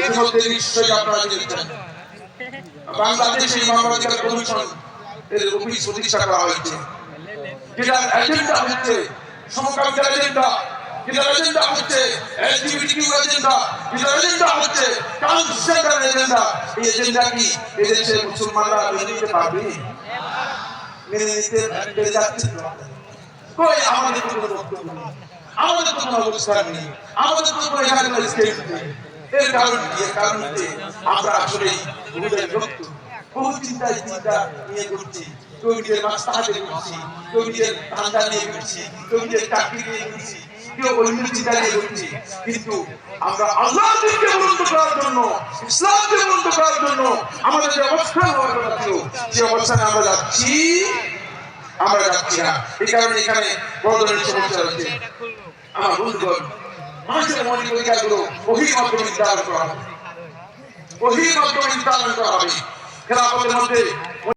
ইতিমধ্যে নিশ্চয়ই আপনারা জেনেছেন বাংলাদেশ মানবাধিকার কমিশন এর অফিস প্রতিষ্ঠা করা হয়েছে, যেটার এজেন্ডা হচ্ছে সমকামিতার এজেন্ডা, যেটার এজেন্ডা হচ্ছে এলজিবিটিকিউ এজেন্ডা, যেটার এজেন্ডা হচ্ছে ট্রান্সজেন্ডার এজেন্ডা। এই এজেন্ডা কি এদেশে মুসলমানরা মেনে নিতে পারবে? মেনে নিতে যাচ্ছে কই? আমাদের কোনো বক্তব্য নেই, আমাদের কোনো অবস্থান নেই, আমাদের কোনো এখানে স্টেট নেই। এর কারণ কি? এর কারণ হচ্ছে আমরা আসলে বহু চিন্তা নিয়ে ঘুরছি, কেউ নিজের মাস্তাহাতে ঘুরছি, কেউ নিজের ধান্দা নিয়ে ঘুরছি, কেউ নিজের চাকরি নিয়ে ঘুরছি, কেউ অন্য চিন্তা নিয়ে ঘুরছি। কিন্তু আমরা আল্লাহকে বলতে করার জন্য, ইসলামকে বলতে করার জন্য আমাদের যে অবস্থান হওয়ার কথা ছিল, সেই অবস্থানে আমরা যাচ্ছি না। এই কারণে এখানে বড় ধরনের সমস্যা হচ্ছে। আমার বন্ধুগণ, মানুষের মৌলিক অধিকারগুলো ওহীর মাধ্যমে নির্ধারণ করা হবে, ওহীর মাধ্যমে নির্ধারণ করা হবে। খেলাফতের মধ্যে